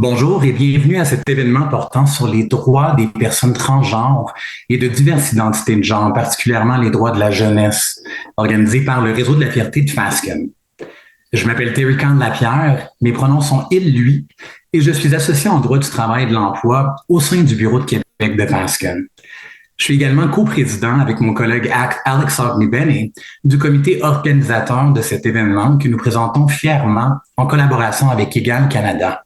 Bonjour et bienvenue à cet événement portant sur les droits des personnes transgenres et de diverses identités de genre, particulièrement les droits de la jeunesse, organisé par le réseau de la fierté de Fasken. Je m'appelle Terry Lapierre, mes pronoms sont il, lui, et je suis associé en droit du travail et de l'emploi au sein du bureau de Québec de Fasken. Je suis également coprésident avec mon collègue Alex Bennett du comité organisateur de cet événement que nous présentons fièrement en collaboration avec Egale Canada.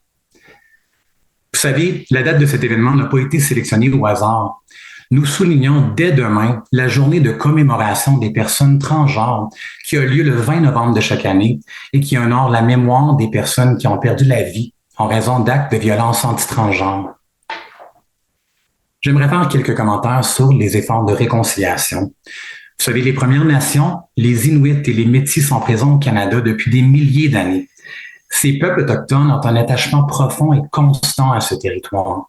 Vous savez, la date de cet événement n'a pas été sélectionnée au hasard. Nous soulignons dès demain la journée de commémoration des personnes transgenres qui a lieu le 20 novembre de chaque année et qui honore la mémoire des personnes qui ont perdu la vie en raison d'actes de violence anti-transgenre. J'aimerais faire quelques commentaires sur les efforts de réconciliation. Vous savez, les Premières Nations, les Inuits et les Métis sont présents au Canada depuis des milliers d'années. Ces peuples autochtones ont un attachement profond et constant à ce territoire.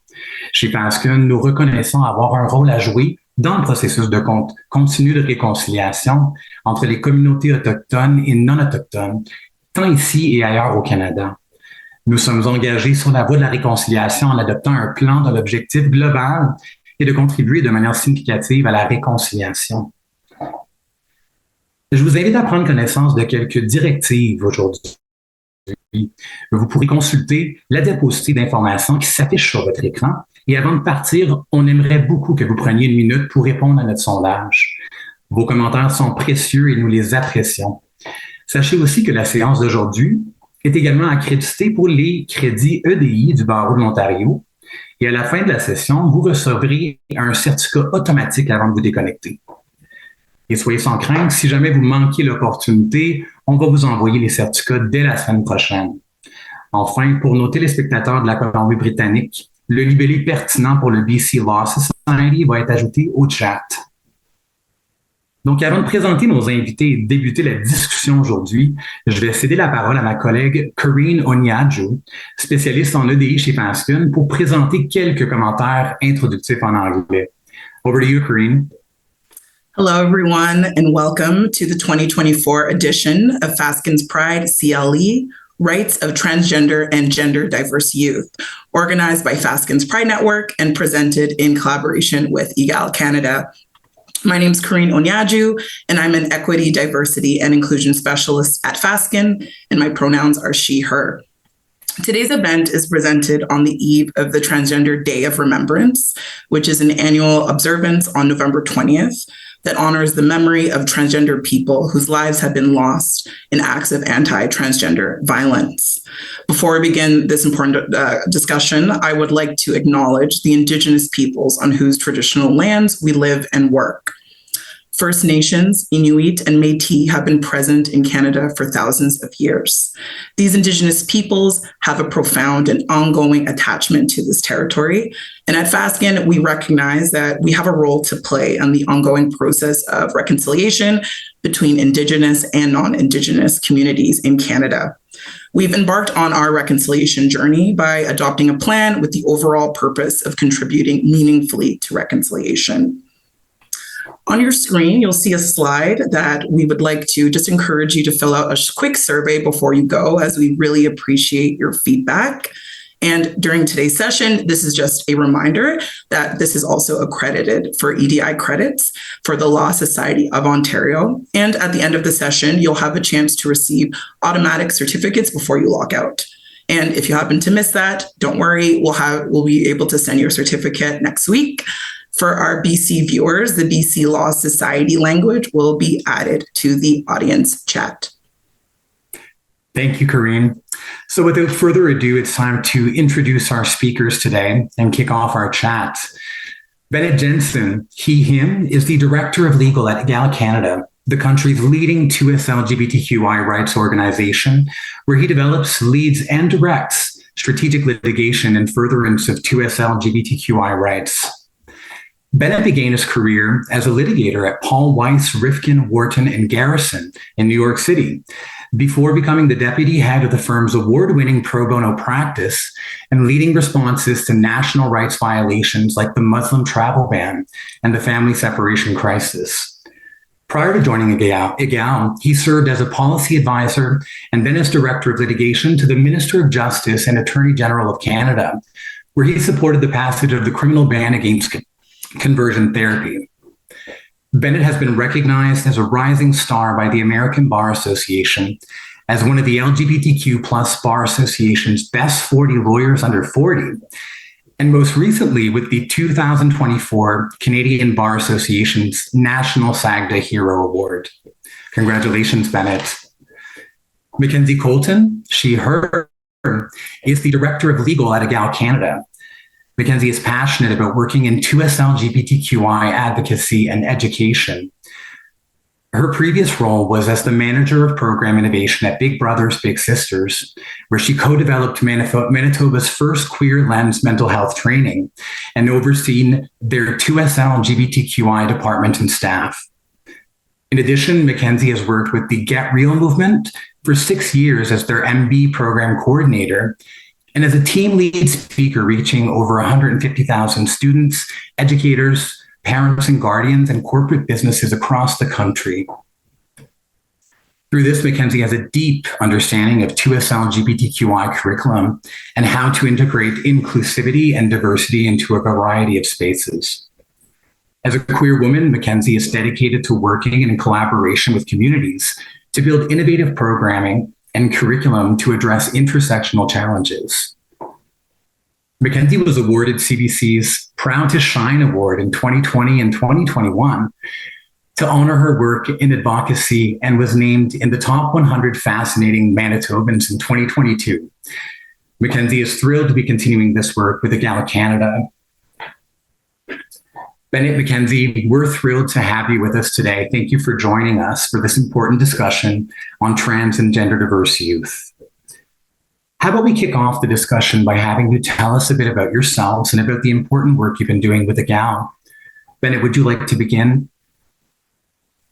Chez Fasken, nous reconnaissons avoir un rôle à jouer dans le processus de continu de réconciliation entre les communautés autochtones et non autochtones, tant ici et ailleurs au Canada. Nous sommes engagés sur la voie de la réconciliation en adoptant un plan dont l'objectif global est de contribuer de manière significative à la réconciliation. Je vous invite à prendre connaissance de quelques directives aujourd'hui. Vous pourrez consulter la diapositive d'information qui s'affiche sur votre écran. Et avant de partir, on aimerait beaucoup que vous preniez une minute pour répondre à notre sondage. Vos commentaires sont précieux et nous les apprécions. Sachez aussi que la séance d'aujourd'hui est également accréditée pour les crédits EDI du barreau de l'Ontario. Et à la fin de la session, vous recevrez un certificat automatique avant de vous déconnecter. Et soyez sans crainte, si jamais vous manquez l'opportunité, on va vous envoyer les certificats dès la semaine prochaine. Enfin, pour nos téléspectateurs de la Colombie-Britannique, le libellé pertinent pour le BC Law Society va être ajouté au chat. Donc, avant de présenter nos invités et de débuter la discussion aujourd'hui, je vais céder la parole à ma collègue Corinne Onyadjo, spécialiste en EDI chez Fasken, pour présenter quelques commentaires introductifs en anglais. Over to you, Corinne. Hello, everyone, and welcome to the 2024 edition of Fasken's Pride CLE, Rights of Transgender and Gender Diverse Youth, organized by Fasken's Pride Network and presented in collaboration with Egale Canada. My name is Corinne Onyadjo, and I'm an Equity, Diversity, and Inclusion Specialist at Fasken, and my pronouns are she, her. Today's event is presented on the eve of the Transgender Day of Remembrance, which is an annual observance on November 20th that honors the memory of transgender people whose lives have been lost in acts of anti-transgender violence. Before we begin this important discussion, I would like to acknowledge the Indigenous peoples on whose traditional lands we live and work. First Nations, Inuit, and Métis have been present in Canada for thousands of years. These Indigenous peoples have a profound and ongoing attachment to this territory. And at Fasken, we recognize that we have a role to play in the ongoing process of reconciliation between Indigenous and non-Indigenous communities in Canada. We've embarked on our reconciliation journey by adopting a plan with the overall purpose of contributing meaningfully to reconciliation. On your screen, you'll see a slide that we would like to just encourage you to fill out a quick survey before you go, as we really appreciate your feedback. And during today's session, this is just a reminder that this is also accredited for EDI credits for the Law Society of Ontario. And at the end of the session, you'll have a chance to receive automatic certificates before you log out. And if you happen to miss that, don't worry, we'll be able to send your certificate next week. For our BC viewers, the BC Law Society language will be added to the audience chat. Thank you, Corinne. So without further ado, it's time to introduce our speakers today and kick off our chat. Bennett Jensen, he, him, is the Director of Legal at Egale Canada, the country's leading 2S LGBTQI rights organization, where he develops, leads, and directs strategic litigation in furtherance of 2S LGBTQI rights. Bennett began his career as a litigator at Paul Weiss, Rifkin, Wharton, and Garrison in New York City, before becoming the deputy head of the firm's award-winning pro bono practice and leading responses to national rights violations like the Muslim travel ban and the family separation crisis. Prior to joining Egale, he served as a policy advisor and then as director of litigation to the Minister of Justice and Attorney General of Canada, where he supported the passage of the criminal ban against conversion therapy. Bennett has been recognized as a rising star by the American Bar Association as one of the LGBTQ plus Bar Association's best 40 lawyers under 40, and most recently with the 2024 Canadian Bar Association's National SAGDA Hero Award. Congratulations, Bennett. Mackenzie Kolton, her, is the Director of Legal at Egale Canada. Mackenzie is passionate about working in 2S LGBTQI advocacy and education. Her previous role was as the manager of program innovation at Big Brothers Big Sisters, where she co-developed Manitoba's first queer lens mental health training and overseen their 2SL LGBTQI department and staff. In addition, Mackenzie has worked with the Get Real movement for 6 years as their MB program coordinator and as a team lead speaker reaching over 150,000 students, educators, parents and guardians, and corporate businesses across the country. Through this, Mackenzie has a deep understanding of 2SL LGBTQI curriculum and how to integrate inclusivity and diversity into a variety of spaces. As a queer woman, Mackenzie is dedicated to working in collaboration with communities to build innovative programming and curriculum to address intersectional challenges. Mackenzie was awarded CBC's Proud to Shine Award in 2020 and 2021 to honor her work in advocacy and was named in the top 100 Fascinating Manitobans in 2022. Mackenzie is thrilled to be continuing this work with Egale Canada. Bennett, Mackenzie, we're thrilled to have you with us today. Thank you for joining us for this important discussion on trans and gender diverse youth. How about we kick off the discussion by having you tell us a bit about yourselves and about the important work you've been doing with Egale. Bennett, would you like to begin?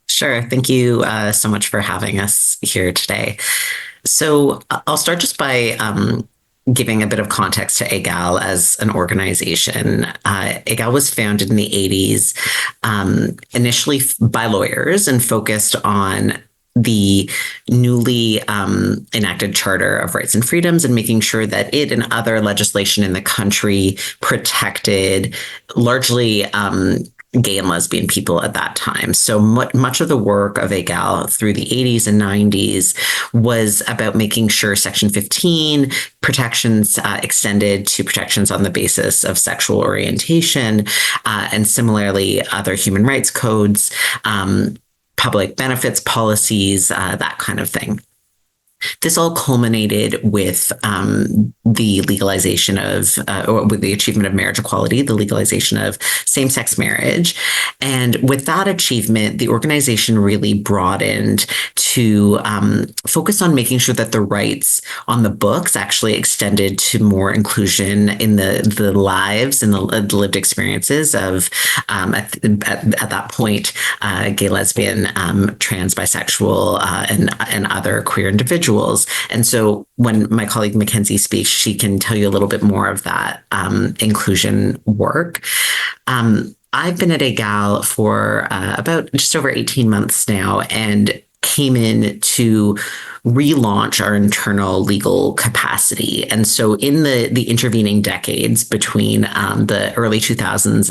Sure. Thank you so much for having us here today. So I'll start just by giving a bit of context to Egale as an organization. Egale was founded in the 80s, initially by lawyers and focused on the newly enacted Charter of Rights and Freedoms and making sure that it and other legislation in the country protected largely gay and lesbian people at that time. So much of the work of Egale through the 80s and 90s was about making sure Section 15 protections extended to protections on the basis of sexual orientation, and similarly other human rights codes, public benefits policies, that kind of thing. This all culminated with the legalization of, or with the achievement of marriage equality, the legalization of same-sex marriage. And with that achievement, the organization really broadened to focus on making sure that the rights on the books actually extended to more inclusion in the lives and the lived experiences of, at that point, gay, lesbian, trans, bisexual, and other queer individuals. And so when my colleague Mackenzie speaks, she can tell you a little bit more of that inclusion work. I've been at Egale for about just over 18 months now and came in to relaunch our internal legal capacity. And so in the intervening decades between the early 2000s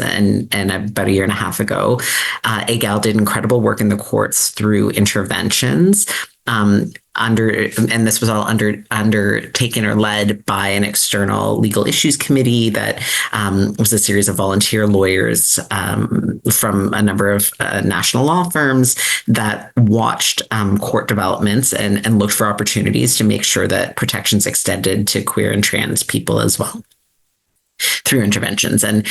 and about a year and a half ago, Egale did incredible work in the courts through interventions. And this was all undertaken or led by an external legal issues committee that was a series of volunteer lawyers from a number of national law firms that watched court developments and looked for opportunities to make sure that protections extended to queer and trans people as well through interventions. And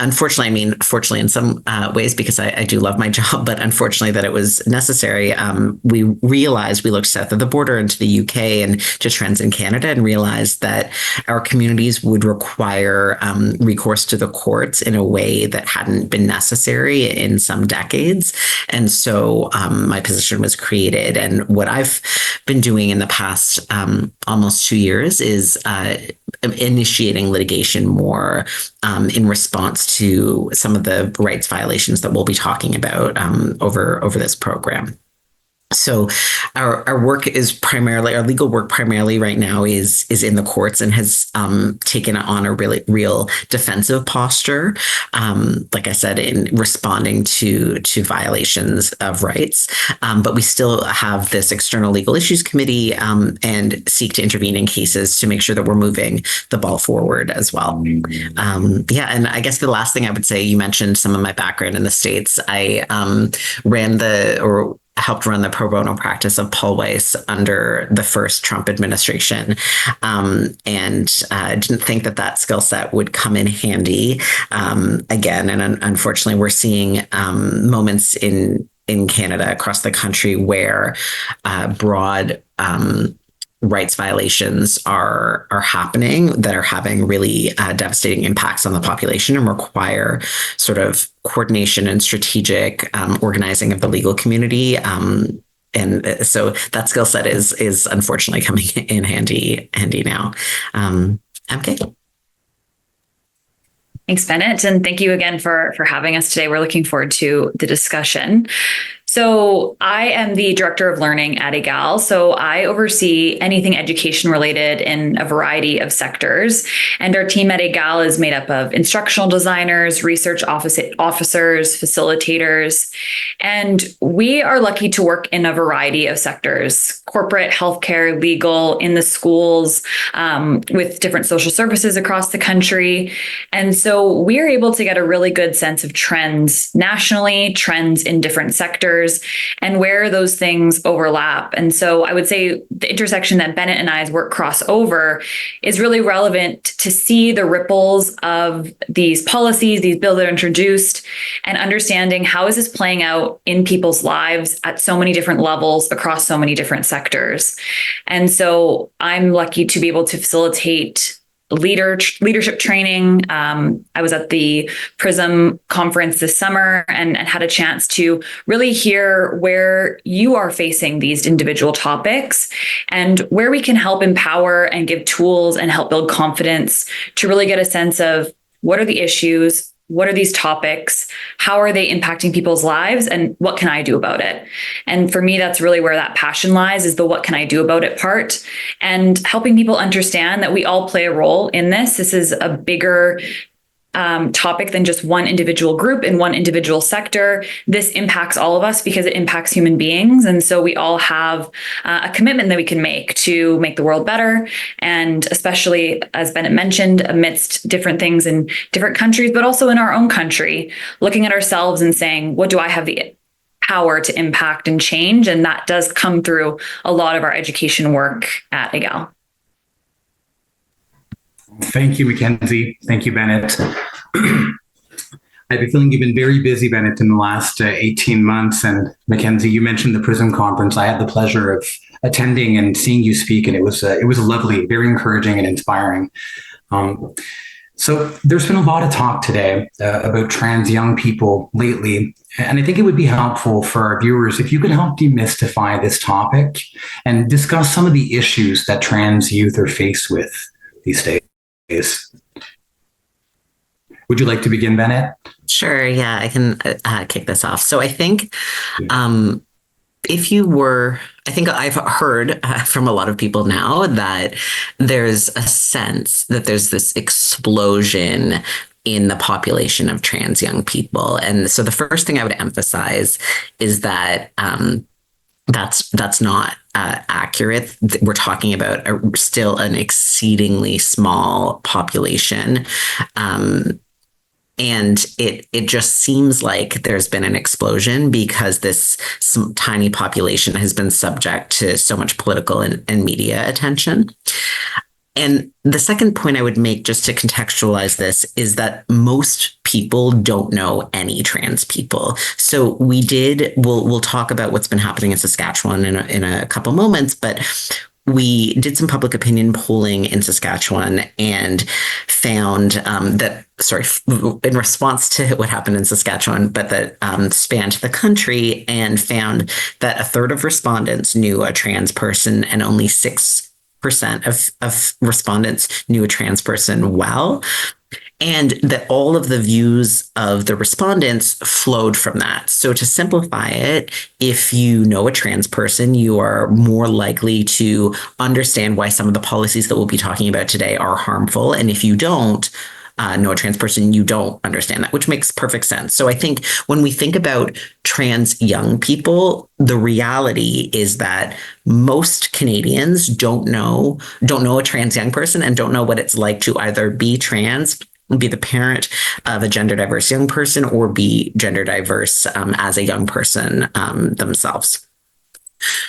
unfortunately, fortunately in some ways, because I do love my job, but unfortunately that it was necessary. We realized, we looked south of the border into the UK and to trans in Canada and realized that our communities would require recourse to the courts in a way that hadn't been necessary in some decades. And so my position was created. And what I've been doing in the past almost 2 years is initiating litigation more in response to some of the rights violations that we'll be talking about over this program. So our work is primarily, our legal work primarily right now is in the courts and has taken on a really real defensive posture, like I said, in responding to violations of rights. But we still have this external legal issues committee and seek to intervene in cases to make sure that we're moving the ball forward as well. And I guess the last thing I would say, you mentioned some of my background in the States. I helped run the pro bono practice of Paul Weiss under the first Trump administration, and didn't think that skill set would come in handy again. And unfortunately, we're seeing moments in Canada, across the country, where broad rights violations are happening that are having really devastating impacts on the population and require sort of coordination and strategic organizing of the legal community. And so that skill set is unfortunately coming in handy now. Okay. Thanks, Bennett. And thank you again for having us today. We're looking forward to the discussion. So I am the director of learning at Egale. So I oversee anything education related in a variety of sectors. And our team at Egale is made up of instructional designers, research officers, facilitators. And we are lucky to work in a variety of sectors: corporate, healthcare, legal, in the schools, with different social services across the country. And so we are able to get a really good sense of trends nationally, trends in different sectors, and where those things overlap. And so I would say the intersection that Bennett and I's work cross over is really relevant to see the ripples of these policies, these bills that are introduced, and understanding how is this playing out in people's lives at so many different levels across so many different sectors. And so I'm lucky to be able to facilitate leadership training. I was at the PRISM conference this summer and had a chance to really hear where you are facing these individual topics and where we can help empower and give tools and help build confidence to really get a sense of what are the issues, what are these topics, how are they impacting people's lives, and what can I do about it? And for me, that's really where that passion lies, is the what can I do about it part, and helping people understand that we all play a role in this. This is a bigger topic than just one individual group in one individual sector. This impacts all of us because it impacts human beings. And so we all have a commitment that we can make to make the world better. And especially, as Bennett mentioned, amidst different things in different countries, but also in our own country, looking at ourselves and saying, what do I have the power to impact and change? And that does come through a lot of our education work at Egale. Thank you, Mackenzie. Thank you, Bennett. I have a feeling you've been very busy, Bennett, in the last 18 months. And Mackenzie, you mentioned the PRISM conference. I had the pleasure of attending and seeing you speak, and it was lovely, very encouraging and inspiring. So there's been a lot of talk today about trans young people lately, and I think it would be helpful for our viewers if you could help demystify this topic and discuss some of the issues that trans youth are faced with these days. Would you like to begin, Bennett? Sure. Yeah, I can kick this off. So I think I think I've heard from a lot of people now that there's a sense that there's this explosion in the population of trans young people. And so the first thing I would emphasize is that that's not accurate. We're talking about still an exceedingly small population. And it just seems like there's been an explosion because this tiny population has been subject to so much political and media attention. And the second point I would make, just to contextualize this, is that most people don't know any trans people. So we'll talk about what's been happening in Saskatchewan in a couple moments, but we did some public opinion polling in Saskatchewan and found in response to what happened in Saskatchewan, but that spanned the country, and found that a third of respondents knew a trans person and only 6% of respondents knew a trans person well. And that all of the views of the respondents flowed from that. So to simplify it, if you know a trans person, you are more likely to understand why some of the policies that we'll be talking about today are harmful. And if you don't know a trans person, you don't understand that, which makes perfect sense. So I think when we think about trans young people, the reality is that most Canadians don't know a trans young person and don't know what it's like to either be trans, be the parent of a gender diverse young person, or be gender diverse as a young person themselves.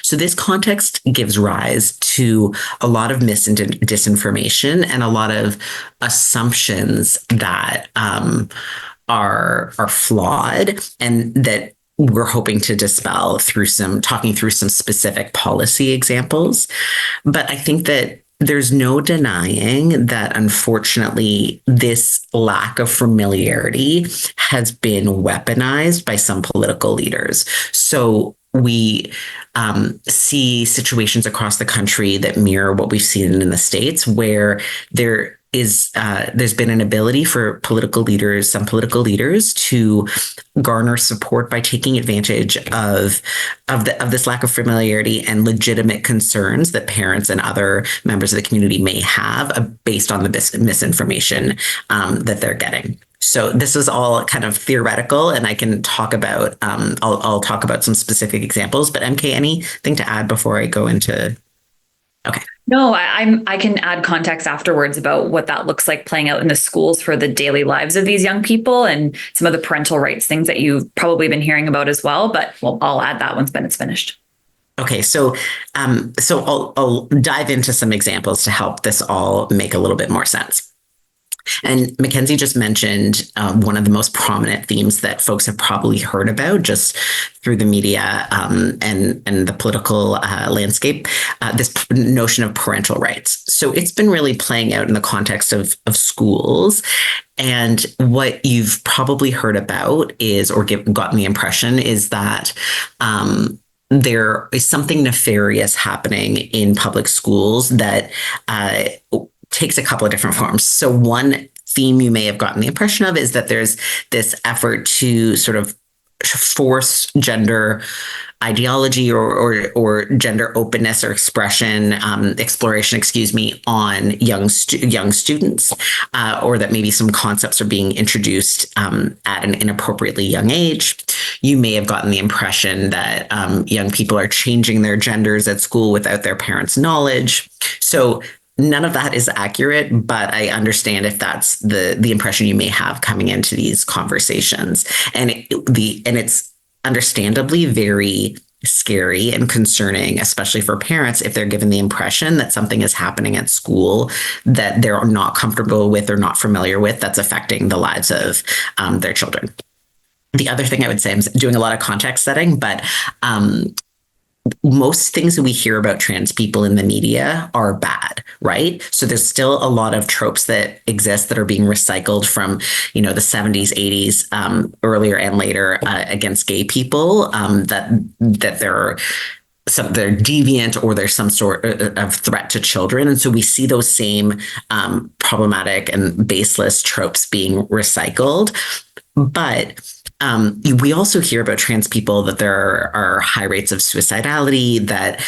So this context gives rise to a lot of disinformation and a lot of assumptions that are flawed, and that we're hoping to dispel through talking through some specific policy examples. But I think that there's no denying that, unfortunately, this lack of familiarity has been weaponized by some political leaders. So we see situations across the country that mirror what we've seen in the States, where there's been an ability for some political leaders to garner support by taking advantage of this lack of familiarity and legitimate concerns that parents and other members of the community may have based on the misinformation that they're getting. So this is all kind of theoretical, and I can talk about I'll talk about some specific examples. But MK, anything to add before I go into? Okay. No, I can add context afterwards about what that looks like playing out in the schools for the daily lives of these young people, and some of the parental rights things that you've probably been hearing about as well. But I'll add that once Bennett's finished. Okay, so I'll dive into some examples to help this all make a little bit more sense. And Mackenzie just mentioned one of the most prominent themes that folks have probably heard about just through the media and the political landscape, this notion of parental rights. So it's been really playing out in the context of schools. And what you've probably heard about is, or gotten the impression, is that there is something nefarious happening in public schools that takes a couple of different forms. So one theme you may have gotten the impression of is that there's this effort to sort of force gender ideology or gender openness or exploration, on young students, or that maybe some concepts are being introduced at an inappropriately young age. You may have gotten the impression that young people are changing their genders at school without their parents' knowledge. So none of that is accurate, but I understand if that's the impression you may have coming into these conversations. And it's understandably very scary and concerning, especially for parents, if they're given the impression that something is happening at school that they're not comfortable with or not familiar with, that's affecting the lives of their children. The other thing I would say, I'm doing a lot of context setting, but most things that we hear about trans people in the media are bad, right? So there's still a lot of tropes that exist that are being recycled from, the 70s, 80s, earlier and later against gay people, that they're deviant or there's some sort of threat to children. And so we see those same problematic and baseless tropes being recycled. But we also hear about trans people that there are high rates of suicidality, that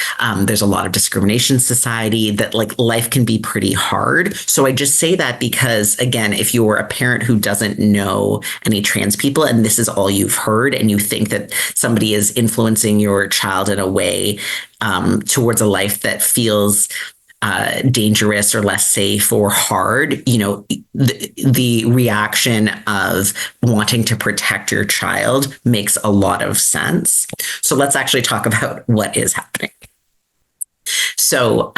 there's a lot of discrimination in society, that life can be pretty hard. So I just say that because, again, if you're a parent who doesn't know any trans people and this is all you've heard, and you think that somebody is influencing your child in a way towards a life that feels dangerous or less safe or hard, the reaction of wanting to protect your child makes a lot of sense. So let's actually talk about what is happening. So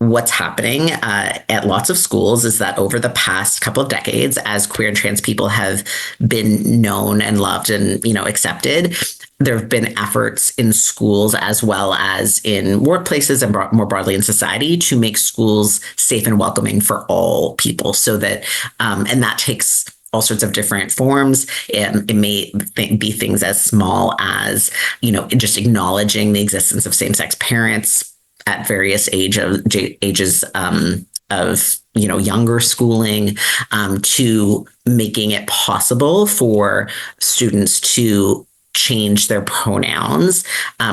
what's happening at lots of schools is that over the past couple of decades, as queer and trans people have been known and loved and, accepted, there have been efforts in schools as well as in workplaces and more broadly in society to make schools safe and welcoming for all people, so that, and that takes all sorts of different forms. It may be things as small as, just acknowledging the existence of same-sex parents at various ages of younger schooling, to making it possible for students to change their pronouns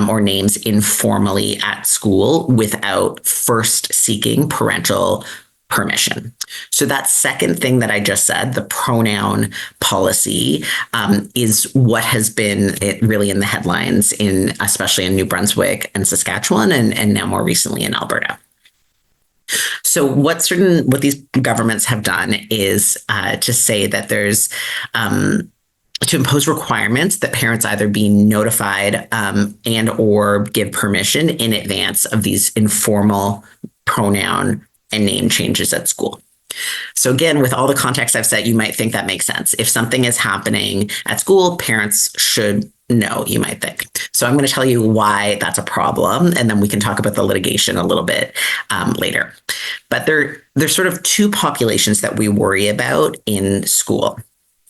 or names informally at school without first seeking parental permission. So that second thing that I just said, the pronoun policy, is what has been really in the headlines, especially in New Brunswick and Saskatchewan, and now more recently in Alberta. So what these governments have done is to say that there's to impose requirements that parents either be notified and or give permission in advance of these informal pronoun and name changes at school. So again, with all the context I've said, you might think that makes sense. If something is happening at school, parents should know, you might think. So I'm going to tell you why that's a problem, and then we can talk about the litigation a little bit later. But there's sort of two populations that we worry about in school.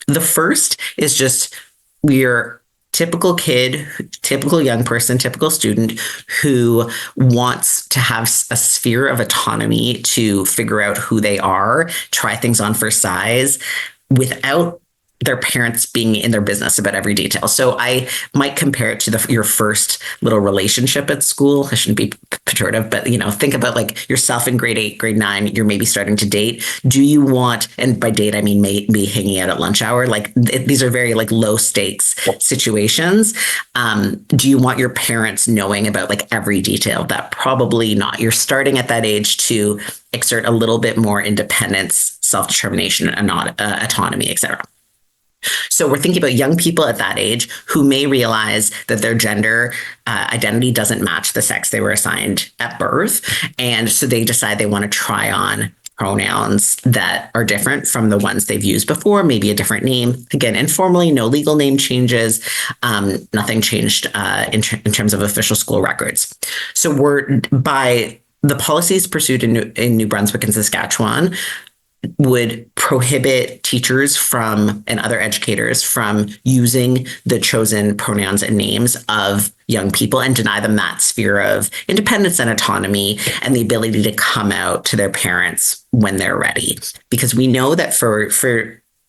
The first is just we're typical kid, typical young person, typical student who wants to have a sphere of autonomy to figure out who they are, try things on for size without their parents being in their business about every detail. So I might compare it to your first little relationship at school. I shouldn't be pejorative, but think about like yourself in grade 8, grade 9, you're maybe starting to date. Do you want, and by date, I mean maybe hanging out at lunch hour, these are very low stakes situations. Do you want your parents knowing about every detail? That probably not. You're starting at that age to exert a little bit more independence, self-determination, and autonomy, etc. So we're thinking about young people at that age who may realize that their gender identity doesn't match the sex they were assigned at birth. And so they decide they want to try on pronouns that are different from the ones they've used before, maybe a different name. Again, informally, no legal name changes, nothing changed in terms of official school records. So by the policies pursued in New Brunswick and Saskatchewan, would prohibit teachers and other educators from using the chosen pronouns and names of young people and deny them that sphere of independence and autonomy and the ability to come out to their parents when they're ready. Because we know that for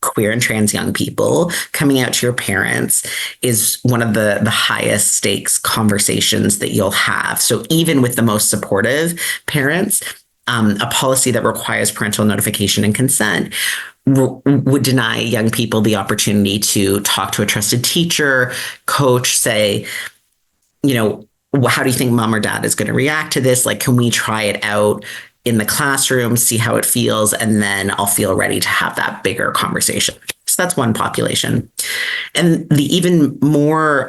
queer and trans young people, coming out to your parents is one of the highest stakes conversations that you'll have. So even with the most supportive parents, a policy that requires parental notification and consent would deny young people the opportunity to talk to a trusted teacher, coach, say, how do you think mom or dad is going to react to this? Can we try it out in the classroom, see how it feels, and then I'll feel ready to have that bigger conversation. So that's one population. And the even more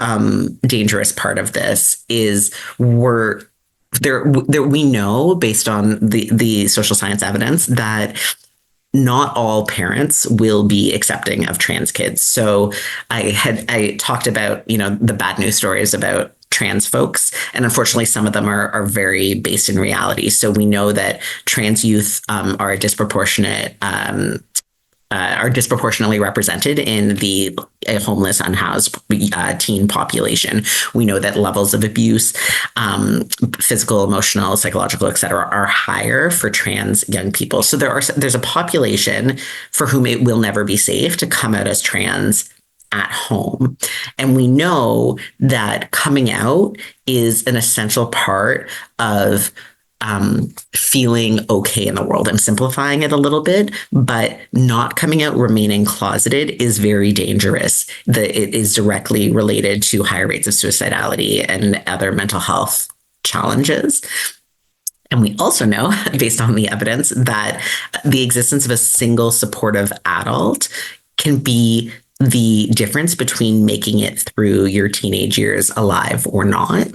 dangerous part of this is we know based on the social science evidence that not all parents will be accepting of trans kids. So I talked about, the bad news stories about trans folks, and unfortunately some of them are very based in reality. So we know that trans youth are disproportionately represented in the homeless, unhoused teen population. We know that levels of abuse, physical, emotional, psychological, et cetera, are higher for trans young people. So there's a population for whom it will never be safe to come out as trans at home. And we know that coming out is an essential part of feeling okay in the world. I'm simplifying it a little bit, but not coming out, remaining closeted is very dangerous. It is directly related to higher rates of suicidality and other mental health challenges. And we also know, based on the evidence, that the existence of a single supportive adult can be the difference between making it through your teenage years alive or not.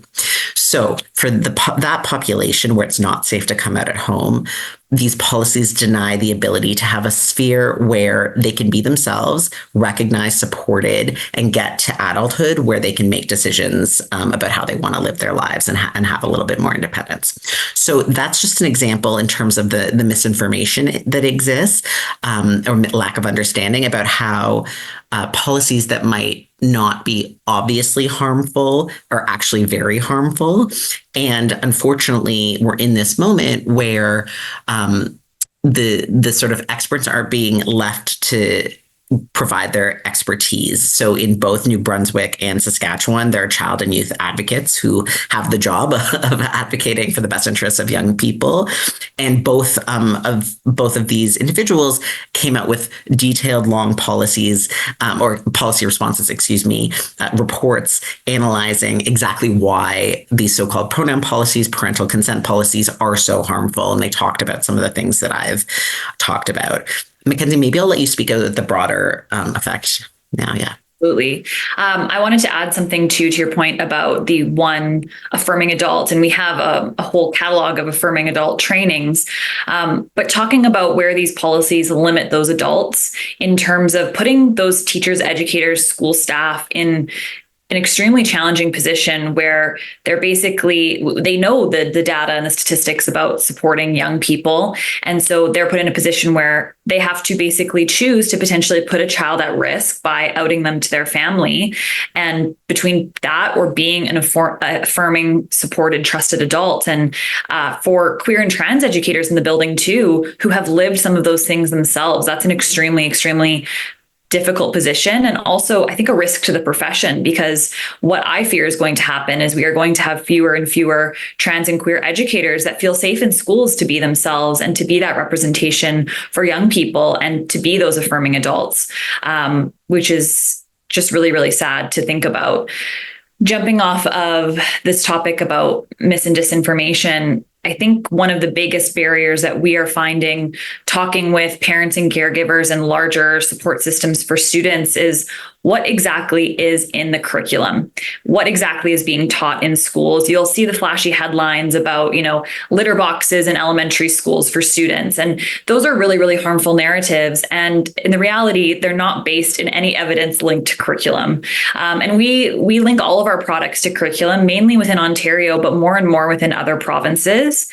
So for that population where it's not safe to come out at home, these policies deny the ability to have a sphere where they can be themselves, recognized, supported, and get to adulthood where they can make decisions about how they want to live their lives and have a little bit more independence. So that's just an example in terms of the misinformation that exists, or lack of understanding about how policies that might not be obviously harmful are actually very harmful. And unfortunately, we're in this moment where the sort of experts are being left to provide their expertise. So in both New Brunswick and Saskatchewan, there are child and youth advocates who have the job of advocating for the best interests of young people. And both of these individuals came out with detailed, long policies or policy responses, reports analyzing exactly why these so-called pronoun policies, parental consent policies are so harmful. And they talked about some of the things that I've talked about. Mackenzie, maybe I'll let you speak of the broader effect now. Yeah. Absolutely. I wanted to add something to your point about the one affirming adult, and we have a whole catalog of affirming adult trainings. But talking about where these policies limit those adults in terms of putting those teachers, educators, school staff in an extremely challenging position where they're basically, they know the data and the statistics about supporting young people. And so they're put in a position where they have to basically choose to potentially put a child at risk by outing them to their family. And between that or being an affirming, supported, trusted adult. And for queer and trans educators in the building too, who have lived some of those things themselves, that's an extremely, extremely difficult position, and also I think a risk to the profession, because what I fear is going to happen is we are going to have fewer and fewer trans and queer educators that feel safe in schools to be themselves and to be that representation for young people and to be those affirming adults, which is just really, really sad to think about. Jumping off of this topic about mis and disinformation, I think one of the biggest barriers that we are finding talking with parents and caregivers and larger support systems for students is what exactly is in the curriculum, what exactly is being taught in schools. You'll see the flashy headlines about, litter boxes in elementary schools for students. And those are really, really harmful narratives. And in the reality, they're not based in any evidence linked to curriculum. And we link all of our products to curriculum, mainly within Ontario, but more and more within other provinces.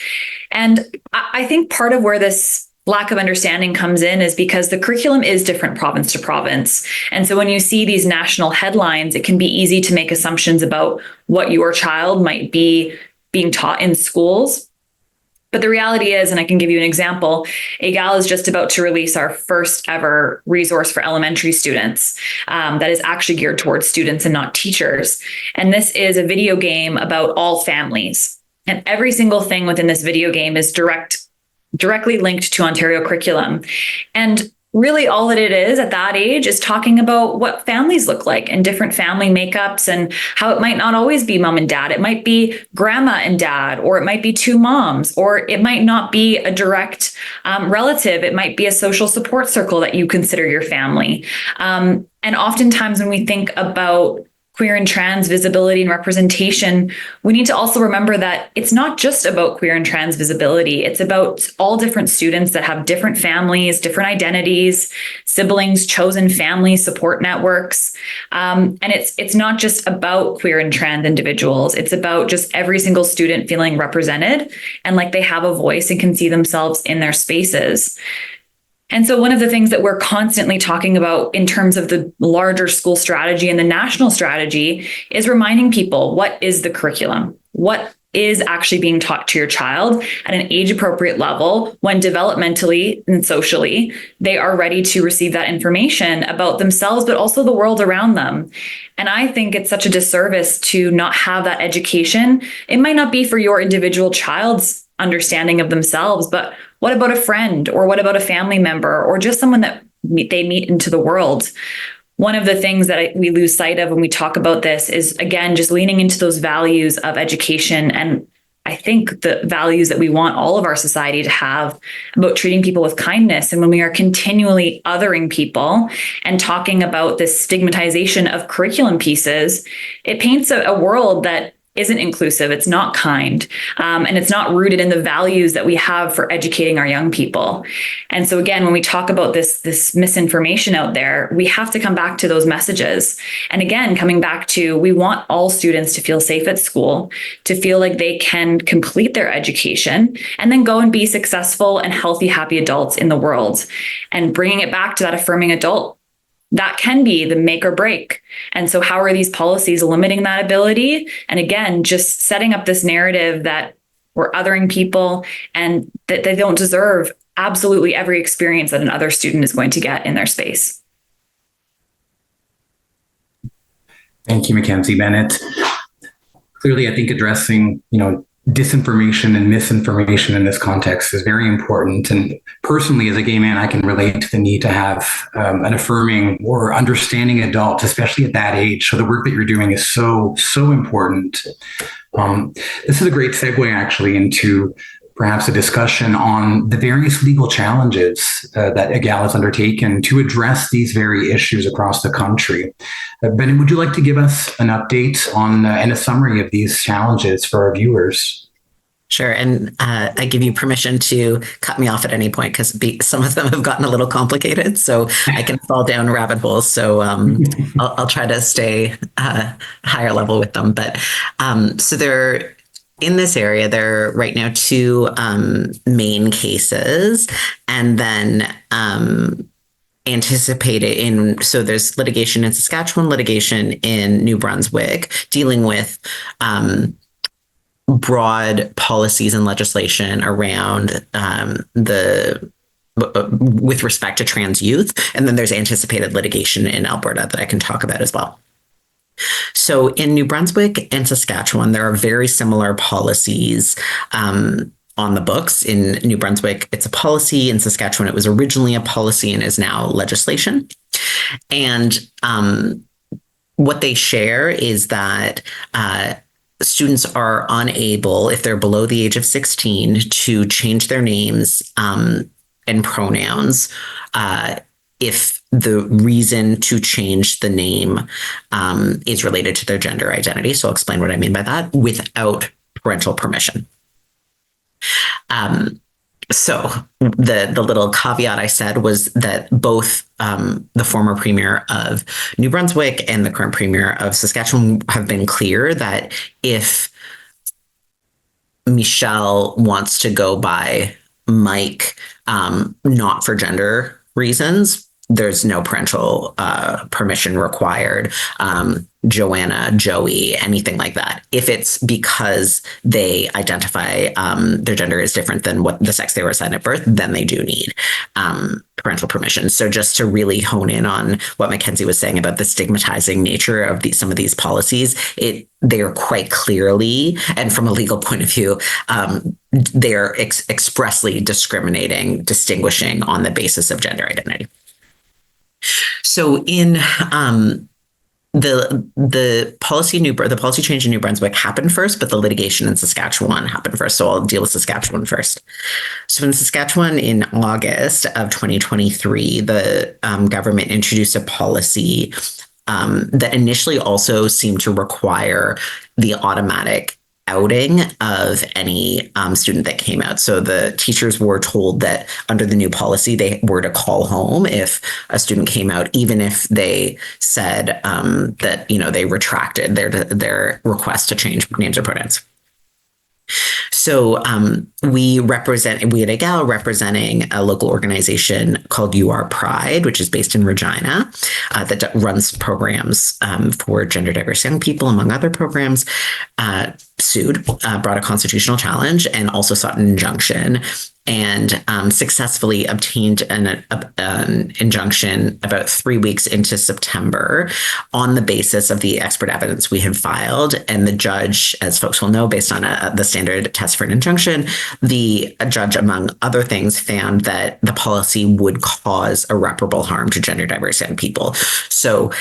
And I think part of where this lack of understanding comes in is because the curriculum is different province to province. And so when you see these national headlines, it can be easy to make assumptions about what your child might be being taught in schools. But the reality is, and I can give you an example, Egale is just about to release our first ever resource for elementary students that is actually geared towards students and not teachers. And this is a video game about all families. And every single thing within this video game is directly linked to Ontario curriculum. And really all that it is at that age is talking about what families look like and different family makeups and how it might not always be mom and dad. It might be grandma and dad, or it might be two moms, or it might not be a direct relative. It might be a social support circle that you consider your family. And oftentimes when we think about queer and trans visibility and representation, we need to also remember that it's not just about queer and trans visibility. It's about all different students that have different families, different identities, siblings, chosen family support networks. And it's not just about queer and trans individuals. It's about just every single student feeling represented and like they have a voice and can see themselves in their spaces. And so one of the things that we're constantly talking about in terms of the larger school strategy and the national strategy is reminding people, what is the curriculum? What is actually being taught to your child at an age-appropriate level when developmentally and socially they are ready to receive that information about themselves, but also the world around them. And I think it's such a disservice to not have that education. It might not be for your individual child's understanding of themselves, but what about a friend, or what about a family member, or just someone that they meet into the world? One of the things that we lose sight of when we talk about this is, again, just leaning into those values of education and I think, the values that we want all of our society to have about treating people with kindness. And when we are continually othering people and talking about this stigmatization of curriculum pieces, it paints a world that isn't inclusive, it's not kind, and it's not rooted in the values that we have for educating our young people. And so again, when we talk about this misinformation out there, we have to come back to those messages. And again, coming back to, we want all students to feel safe at school, to feel like they can complete their education and then go and be successful and healthy, happy adults in the world. And bringing it back to that affirming adult, that can be the make or break. And so how are these policies limiting that ability? And again, just setting up this narrative that we're othering people and that they don't deserve absolutely every experience that another student is going to get in their space. Thank you, Mackenzie, Bennett. Clearly, I think addressing, disinformation and misinformation in this context is very important. And personally, as a gay man, I can relate to the need to have an affirming or understanding adult, especially at that age. So the work that you're doing is so important. This is a great segue, actually, into perhaps a discussion on the various legal challenges that Egale has undertaken to address these very issues across the country. Bennett, would you like to give us an update on and a summary of these challenges for our viewers? Sure. And I give you permission to cut me off at any point because some of them have gotten a little complicated, so I can fall down rabbit holes. So I'll try to stay higher level with them. But so in this area, there are right now two main cases, and then anticipated so there's litigation in Saskatchewan, litigation in New Brunswick, dealing with broad policies and legislation around with respect to trans youth. And then there's anticipated litigation in Alberta that I can talk about as well. So in New Brunswick and Saskatchewan, there are very similar policies on the books. In New Brunswick, it's a policy. In Saskatchewan, it was originally a policy and is now legislation. And what they share is that students are unable, if they're below the age of 16, to change their names and pronouns if the reason to change the name is related to their gender identity. So I'll explain what I mean by that, without parental permission. So the little caveat I said was that both the former premier of New Brunswick and the current premier of Saskatchewan have been clear that if Michelle wants to go by Mike, not for gender reasons, there's no parental permission required. Joanna, Joey, anything like that. If it's because they identify their gender is different than what the sex they were assigned at birth, then they do need parental permission. So just to really hone in on what Mackenzie was saying about the stigmatizing nature of some of these policies, they are quite clearly, and from a legal point of view, they are expressly distinguishing on the basis of gender identity. So in the policy change in New Brunswick happened first, but the litigation in Saskatchewan happened first. So I'll deal with Saskatchewan first. So in Saskatchewan in August of 2023, the government introduced a policy that initially also seemed to require the automatic outing of any student that came out. So the teachers were told that under the new policy, they were to call home if a student came out, even if they said that, they retracted their request to change names or pronouns. So we at Egale representing a local organization called You Are Pride, which is based in Regina, that runs programs for gender diverse young people, among other programs, sued, brought a constitutional challenge, and also sought an injunction and successfully obtained an injunction about 3 weeks into September on the basis of the expert evidence we had filed. And the judge, as folks will know, based on the standard test for an injunction, the judge, among other things, found that the policy would cause irreparable harm to gender diverse young people. So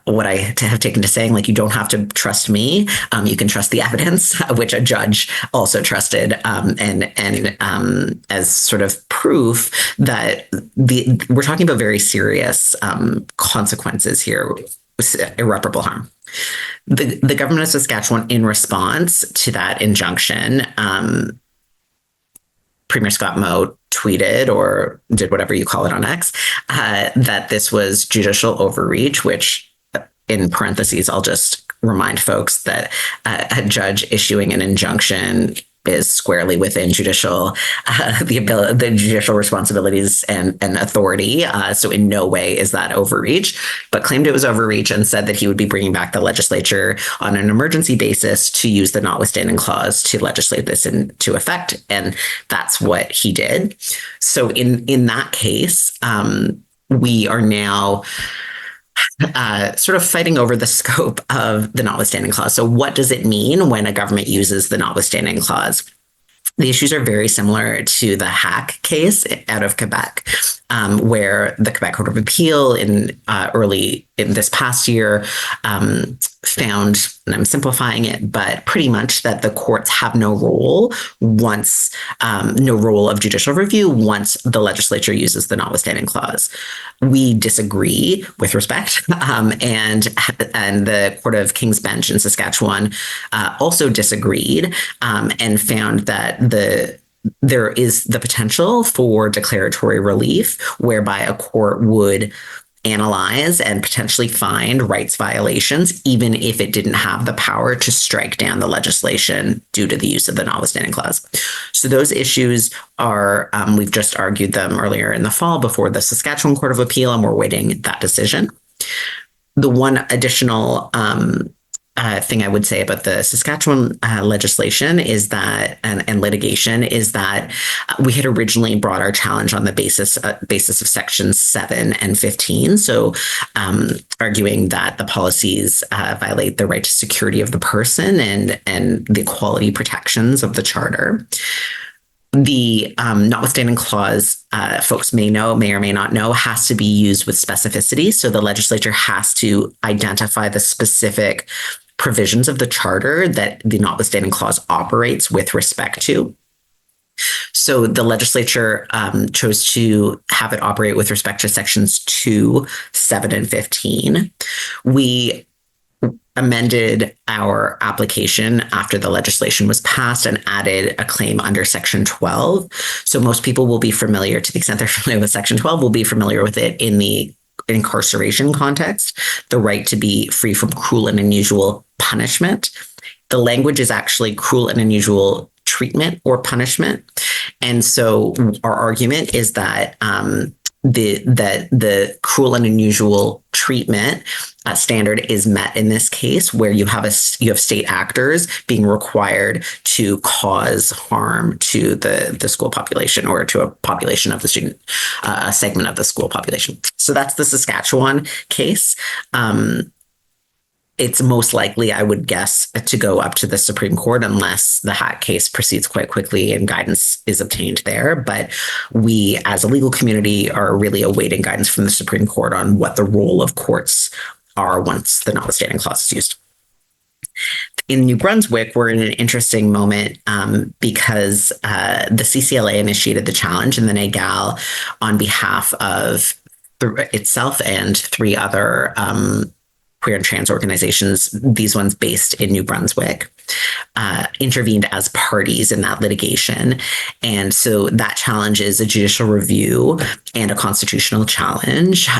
what I have taken to saying, like, you don't have to trust me, you can trust the evidence, which a judge also trusted, and as sort of proof that we're talking about very serious consequences here, irreparable harm. The government of Saskatchewan, in response to that injunction, Premier Scott Moe tweeted, or did whatever you call it on X, that this was judicial overreach, which, in parentheses, I'll just remind folks that a judge issuing an injunction is squarely within the judicial responsibilities and authority. So in no way is that overreach, but claimed it was overreach and said that he would be bringing back the legislature on an emergency basis to use the notwithstanding clause to legislate this into effect. And that's what he did. So in that case, we are now sort of fighting over the scope of the notwithstanding clause. So what does it mean when a government uses the notwithstanding clause? The issues are very similar to the hack case out of Quebec, where the Quebec Court of Appeal early in this past year found, and I'm simplifying it, but pretty much that the courts have no role of judicial review once the legislature uses the notwithstanding clause. We disagree with respect, and the Court of King's Bench in Saskatchewan also disagreed and found that there is the potential for declaratory relief, whereby a court would analyze and potentially find rights violations, even if it didn't have the power to strike down the legislation due to the use of the notwithstanding clause. So those issues are, we've just argued them earlier in the fall before the Saskatchewan Court of Appeal, and we're waiting that decision. The one additional thing I would say about the Saskatchewan legislation is that, and litigation, is that we had originally brought our challenge on the basis of sections 7 and 15. So arguing that the policies violate the right to security of the person and the equality protections of the charter. The notwithstanding clause, folks may or may not know, has to be used with specificity. So the legislature has to identify the specific provisions of the charter that the notwithstanding clause operates with respect to. So the legislature chose to have it operate with respect to sections 2, 7, and 15. We amended our application after the legislation was passed and added a claim under section 12. So most people will be familiar, to the extent they're familiar with section 12, will be familiar with it in the incarceration context, the right to be free from cruel and unusual punishment. The language is actually cruel and unusual treatment or punishment. And so our argument is that the cruel and unusual treatment standard is met in this case, where you have state actors being required to cause harm to the school population or to a population of the student, a segment of the school population. So that's the Saskatchewan case. It's most likely, I would guess, to go up to the Supreme Court unless the Hack case proceeds quite quickly and guidance is obtained there. But we, as a legal community, are really awaiting guidance from the Supreme Court on what the role of courts are once the notwithstanding clause is used. In New Brunswick, we're in an interesting moment because the CCLA initiated the challenge, and then Egale, on behalf of itself and 3 other queer and trans organizations, these ones based in New Brunswick, intervened as parties in that litigation. And so that challenge is a judicial review and a constitutional challenge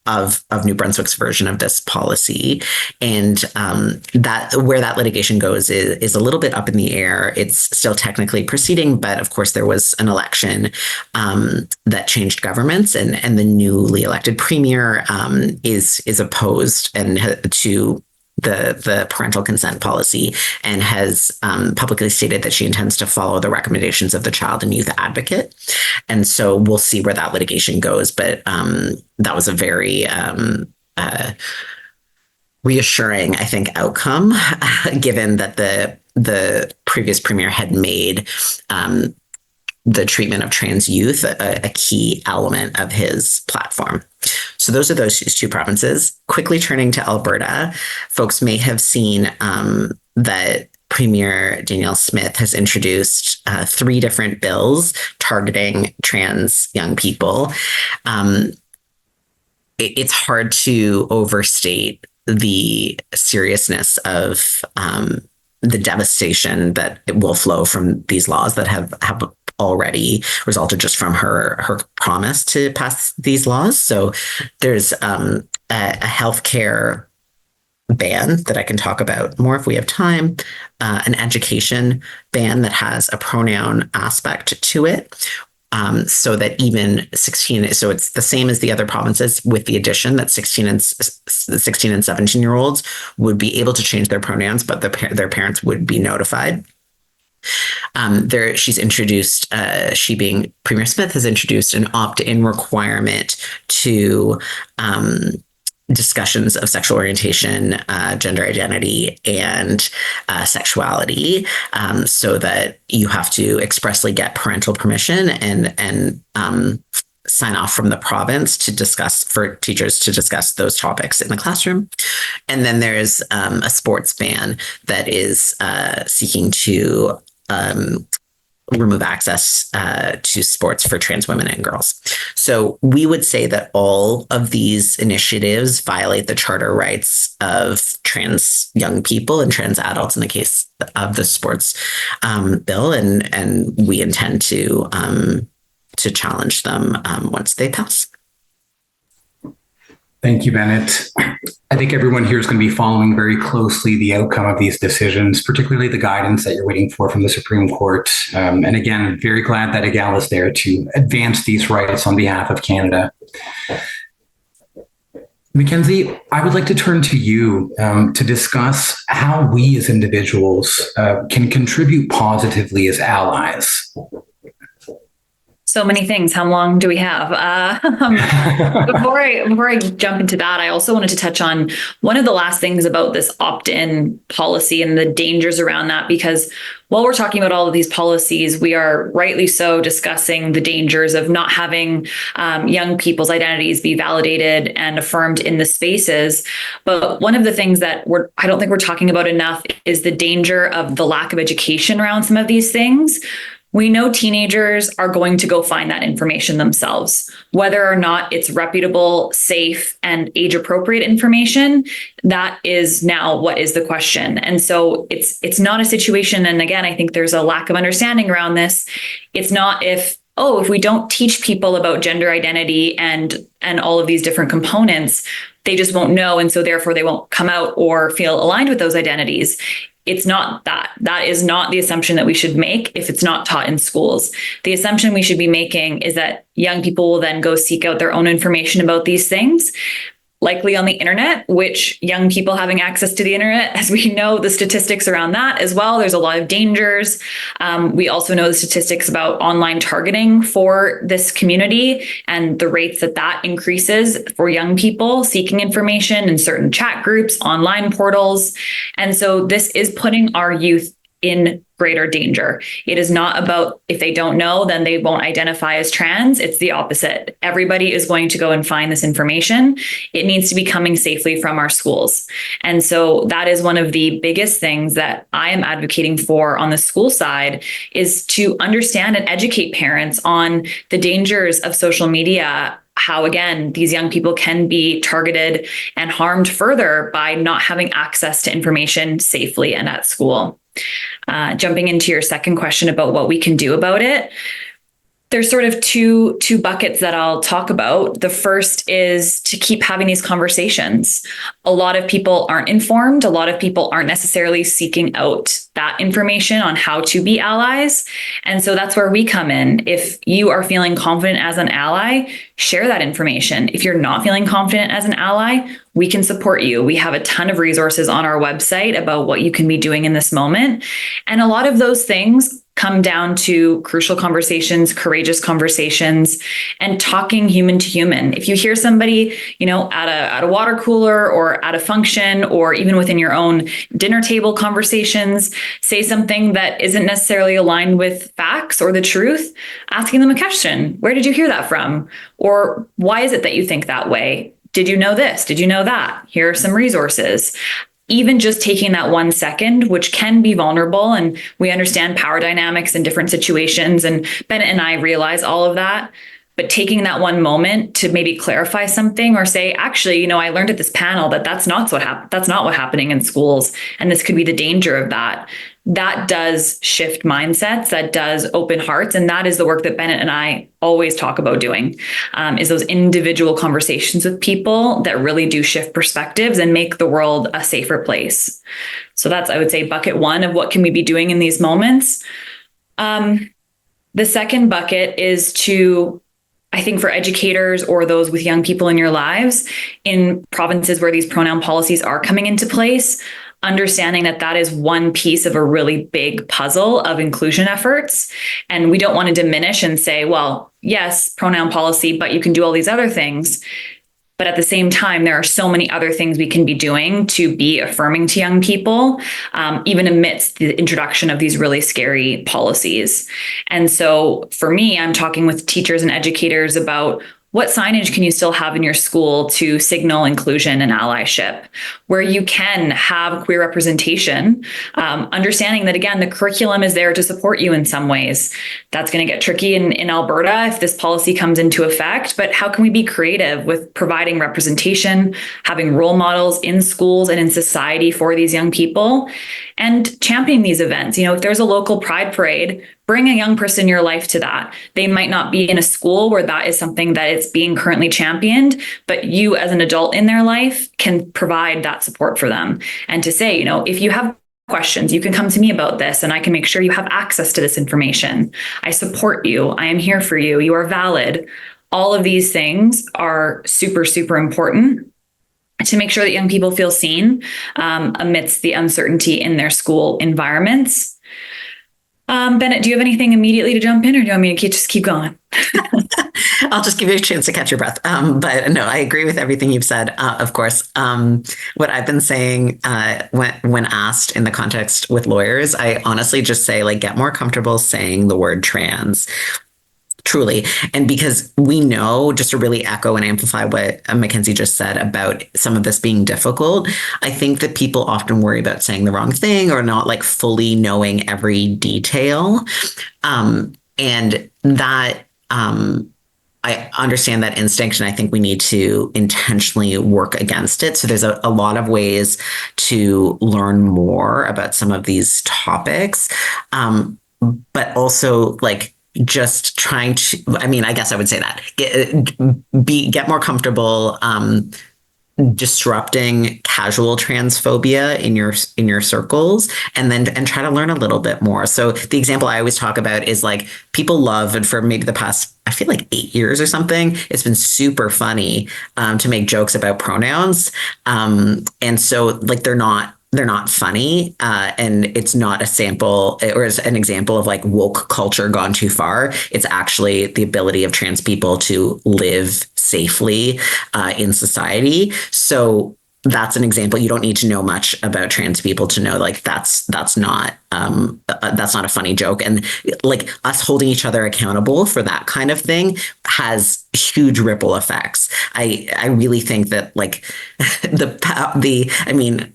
of New Brunswick's version of this policy. And that where that litigation goes is a little bit up in the air. It's still technically proceeding, but of course there was an election that changed governments, and the newly elected premier is opposed and to the parental consent policy, and has publicly stated that she intends to follow the recommendations of the Child and Youth Advocate. And so we'll see where that litigation goes. But that was a very reassuring, I think, outcome, given that the previous premier had made the treatment of trans youth a key element of his platform. So those are those two provinces. Quickly turning to Alberta, folks may have seen that Premier Danielle Smith has introduced 3 different bills targeting trans young people. It's hard to overstate the seriousness of the devastation that it will flow from these laws that have already resulted just from her promise to pass these laws. So there's a healthcare ban that I can talk about more if we have time, an education ban that has a pronoun aspect to it. So that even 16, so it's the same as the other provinces, with the addition that 16 and 17-year-olds would be able to change their pronouns, but their parents would be notified. She's introduced, she being Premier Smith, has introduced an opt-in requirement to discussions of sexual orientation, gender identity, and sexuality, so that you have to expressly get parental permission and sign off from the province for teachers to discuss those topics in the classroom. And then there's a sports ban that is seeking to remove access to sports for trans women and girls. So we would say that all of these initiatives violate the charter rights of trans young people and trans adults in the case of the sports bill, and we intend to challenge them once they pass. Thank you, Bennett. I think everyone here is going to be following very closely the outcome of these decisions, particularly the guidance that you're waiting for from the Supreme Court. And again, very glad that Egale is there to advance these rights on behalf of Canada. Mackenzie, I would like to turn to you to discuss how we as individuals can contribute positively as allies. So many things. How long do we have? Before I jump into that, I also wanted to touch on one of the last things about this opt-in policy and the dangers around that, because while we're talking about all of these policies, we are rightly so discussing the dangers of not having young people's identities be validated and affirmed in the spaces. But one of the things that I don't think we're talking about enough is the danger of the lack of education around some of these things. We know teenagers are going to go find that information themselves, whether or not it's reputable, safe, and age-appropriate information. That is now what is the question. And so it's not a situation, and again, I think there's a lack of understanding around this. It's not if we don't teach people about gender identity and all of these different components, they just won't know, and so therefore they won't come out or feel aligned with those identities. It's not that. That is not the assumption that we should make if it's not taught in schools. The assumption we should be making is that young people will then go seek out their own information about these things, likely on the internet, which young people having access to the internet, as we know, the statistics around that as well, there's a lot of dangers. We also know the statistics about online targeting for this community and the rates that increases for young people seeking information in certain chat groups, online portals. And so this is putting our youth in greater danger. It is not about if they don't know, then they won't identify as trans. It's the opposite. Everybody is going to go and find this information. It needs to be coming safely from our schools. And so that is one of the biggest things that I am advocating for on the school side, is to understand and educate parents on the dangers of social media, how, again, these young people can be targeted and harmed further by not having access to information safely and at school. Jumping into your second question about what we can do about it, There's sort of two buckets that I'll talk about. The first is to keep having these conversations. A lot of people aren't informed. A lot of people aren't necessarily seeking out that information on how to be allies. And so that's where we come in. If you are feeling confident as an ally, share that information. If you're not feeling confident as an ally, we can support you. We have a ton of resources on our website about what you can be doing in this moment. And a lot of those things come down to crucial conversations, courageous conversations, and talking human to human. If you hear somebody, at a water cooler or at a function, or even within your own dinner table conversations, say something that isn't necessarily aligned with facts or the truth, asking them a question. Where did you hear that from? Or why is it that you think that way? Did you know this? Did you know that? Here are some resources. Even just taking that 1 second, which can be vulnerable, and we understand power dynamics in different situations, and Bennett and I realize all of that, but taking that one moment to maybe clarify something or say, actually, I learned at this panel that that's not what's happening in schools, and this could be the danger of that. That does shift mindsets, that does open hearts, and that is the work that Bennett and I always talk about doing, is those individual conversations with people that really do shift perspectives and make the world a safer place. So that's, I would say, bucket one of what can we be doing in these moments. The second bucket is to, I think, for educators or those with young people in your lives in provinces where these pronoun policies are coming into place, understanding that that is one piece of a really big puzzle of inclusion efforts. And we don't want to diminish and say, well, yes, pronoun policy, but you can do all these other things. But at the same time, there are so many other things we can be doing to be affirming to young people, even amidst the introduction of these really scary policies. And so for me, I'm talking with teachers and educators about what signage can you still have in your school to signal inclusion and allyship, where you can have queer representation, understanding that, again, the curriculum is there to support you in some ways. That's going to get tricky in Alberta if this policy comes into effect, but how can we be creative with providing representation, having role models in schools and in society for these young people, and championing these events? If there's a local pride parade, bring a young person in your life to that. They might not be in a school where that is something that is being currently championed, but you as an adult in their life can provide that support for them. And to say, if you have questions, you can come to me about this and I can make sure you have access to this information. I support you. I am here for you. You are valid. All of these things are super, super important to make sure that young people feel seen amidst the uncertainty in their school environments. Bennett, do you have anything immediately to jump in, or do you want me to just keep going? I'll just give you a chance to catch your breath. But no, I agree with everything you've said. Of course, what I've been saying when asked in the context with lawyers, I honestly just say, get more comfortable saying the word trans. Truly. And because we know, just to really echo and amplify what Mackenzie just said about some of this being difficult, I think that people often worry about saying the wrong thing or not fully knowing every detail. And that I understand that instinct, and I think we need to intentionally work against it. So there's a lot of ways to learn more about some of these topics, but also just trying to, I guess I would say that get more comfortable disrupting casual transphobia in your circles, and try to learn a little bit more. So the example I always talk about is people love, and for maybe the past, I feel 8 years or something, it's been super funny to make jokes about pronouns. And so they're not funny, and it's not a sample or as an example of woke culture gone too far. It's actually the ability of trans people to live safely in society. So that's an example. You don't need to know much about trans people to know that's not a funny joke. And us holding each other accountable for that kind of thing has huge ripple effects. I really think that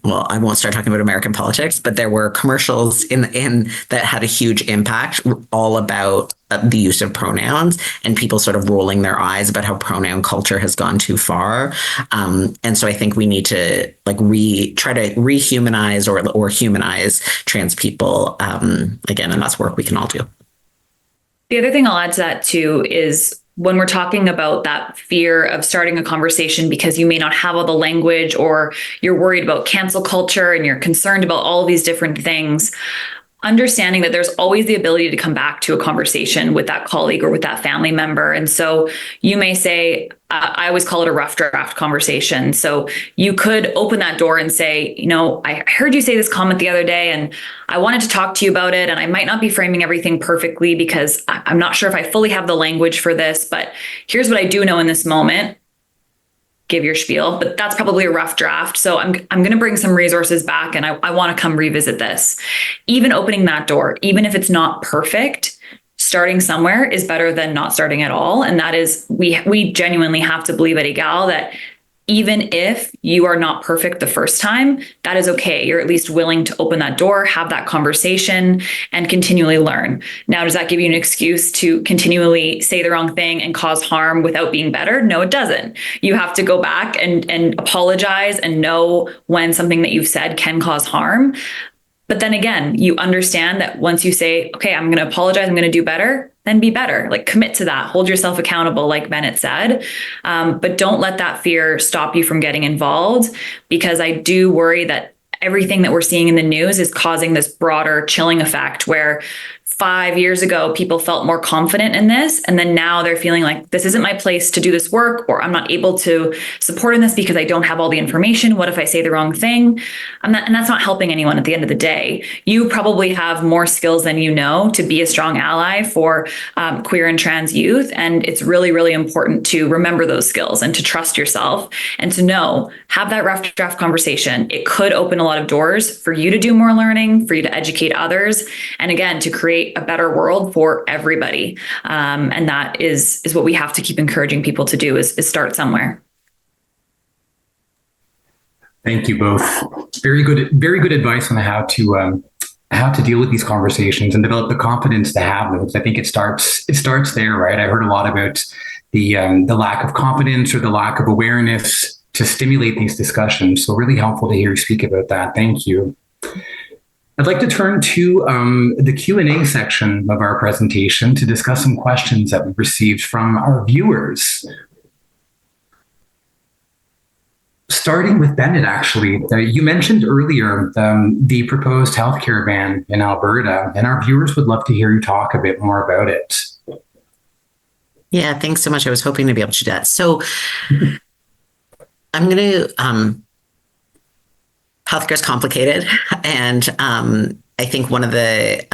I won't start talking about American politics, but there were commercials in that had a huge impact all about the use of pronouns and people sort of rolling their eyes about how pronoun culture has gone too far. And so I think we need to try to rehumanize or humanize trans people again, and that's work we can all do. The other thing I'll add to that too is when we're talking about that fear of starting a conversation because you may not have all the language, or you're worried about cancel culture and you're concerned about all of these different things, understanding that there's always the ability to come back to a conversation with that colleague or with that family member. And so you may say, I always call it a rough draft conversation. So you could open that door and say, I heard you say this comment the other day and I wanted to talk to you about it. And I might not be framing everything perfectly because I'm not sure if I fully have the language for this, but here's what I do know in this moment. Give your spiel, but that's probably a rough draft. So I'm going to bring some resources back and I want to come revisit this. Even opening that door, even if it's not perfect, starting somewhere is better than not starting at all. And that is, we genuinely have to believe at Egale that even if you are not perfect the first time, that is okay. You're at least willing to open that door, have that conversation, and continually learn. Now, does that give you an excuse to continually say the wrong thing and cause harm without being better? No, it doesn't. You have to go back and apologize and know when something that you've said can cause harm. But then again, you understand that once you say, okay, I'm going to apologize, I'm going to do better, then be better. Like, commit to that, hold yourself accountable, like Bennett said. But don't let that fear stop you from getting involved, because I do worry that everything that we're seeing in the news is causing this broader chilling effect where 5 years ago, people felt more confident in this. And then now they're feeling like this isn't my place to do this work, or I'm not able to support in this because I don't have all the information. What if I say the wrong thing? And that's not helping anyone at the end of the day. You probably have more skills than you know to be a strong ally for queer and trans youth. And it's really, really important to remember those skills and to trust yourself and to know, have that rough draft conversation. It could open a lot of doors for you to do more learning, for you to educate others, and again, to create a better world for everybody. And that is what we have to keep encouraging people to do, is start somewhere. Thank you both. Very good advice on how to deal with these conversations and develop the confidence to have those. I think it starts there, right? I heard a lot about the lack of confidence or the lack of awareness to stimulate these discussions. So really helpful to hear you speak about that. Thank you. I'd like to turn to the Q&A section of our presentation to discuss some questions that we've received from our viewers. Starting with Bennett, actually, you mentioned earlier the proposed healthcare ban in Alberta, and our viewers would love to hear you talk a bit more about it. Yeah, thanks so much. I was hoping to be able to do that. So I'm going to... healthcare is complicated. And I think one of the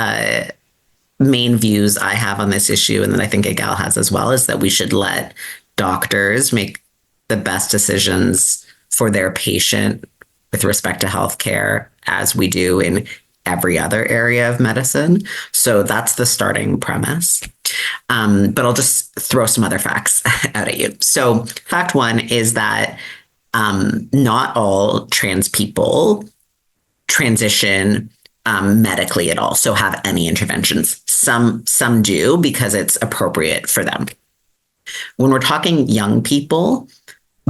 main views I have on this issue, and that I think Egale has as well, is that we should let doctors make the best decisions for their patient with respect to healthcare, as we do in every other area of medicine. So that's the starting premise. But I'll just throw some other facts out at you. So fact one is that not all trans people transition medically at all, so have any interventions. Some do because it's appropriate for them. When we're talking young people,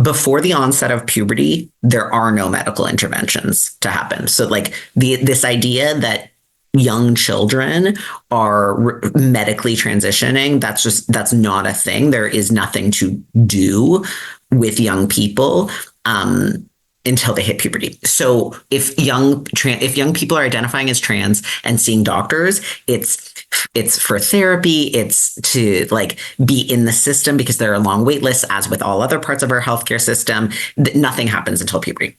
before the onset of puberty, there are no medical interventions to happen. So like this idea that young children are medically transitioning, that's not a thing. There is nothing to do with young people until they hit puberty. So if young people are identifying as trans and seeing doctors, it's for therapy. It's to like be in the system because there are long wait lists, as with all other parts of our healthcare system. Nothing happens until puberty.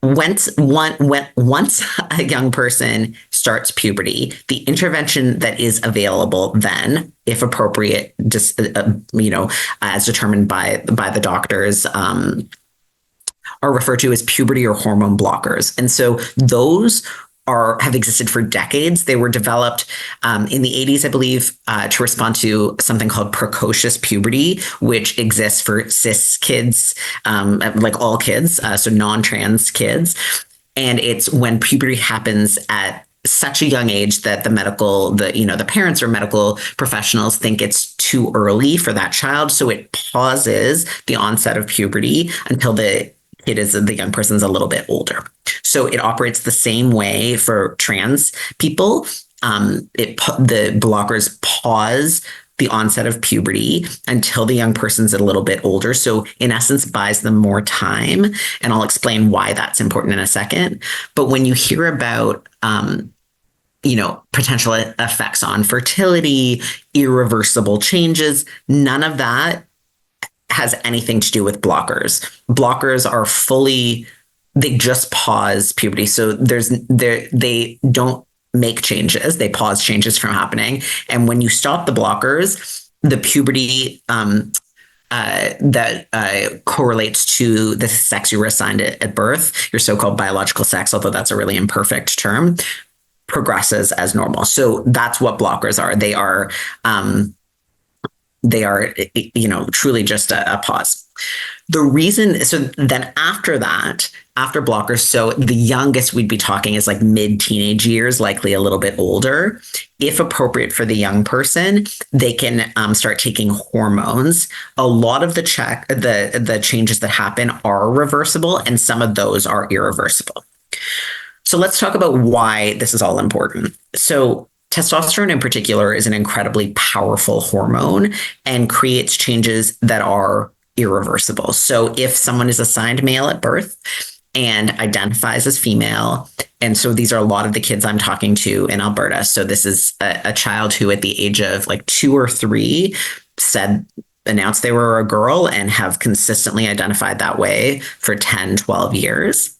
Once a young person starts puberty, the intervention that is available then, if appropriate, just as determined by the doctors, are referred to as puberty or hormone blockers. And so those have existed for decades. They were developed in the 80s, I believe, to respond to something called precocious puberty, which exists for cis kids, like all kids, so non-trans kids. And it's when puberty happens at such a young age that the parents or medical professionals think it's too early for that child. So it pauses the onset of puberty until the young person's a little bit older. So it operates the same way for trans people the blockers pause the onset of puberty until the young person's a little bit older. So in essence, buys them more time. And I'll explain why that's important in a second. But when you hear about, potential effects on fertility, irreversible changes, none of that has anything to do with blockers. Blockers are they just pause puberty. So they don't make changes. They pause changes from happening. And when you stop the blockers, the puberty that correlates to the sex you were assigned at birth, your so-called biological sex, although that's a really imperfect term, progresses as normal. So that's what blockers are. They are, truly just a pause. The reason, so then after that, after blockers, so the youngest we'd be talking is like mid-teenage years, likely a little bit older. If appropriate for the young person, they can start taking hormones. A lot of the changes that happen are reversible, and some of those are irreversible. So let's talk about why this is all important. So testosterone in particular is an incredibly powerful hormone and creates changes that are irreversible. So if someone is assigned male at birth and identifies as female, and so these are a lot of the kids I'm talking to in Alberta. So this is a child who at the age of like 2 or 3 announced they were a girl and have consistently identified that way for 10, 12 years,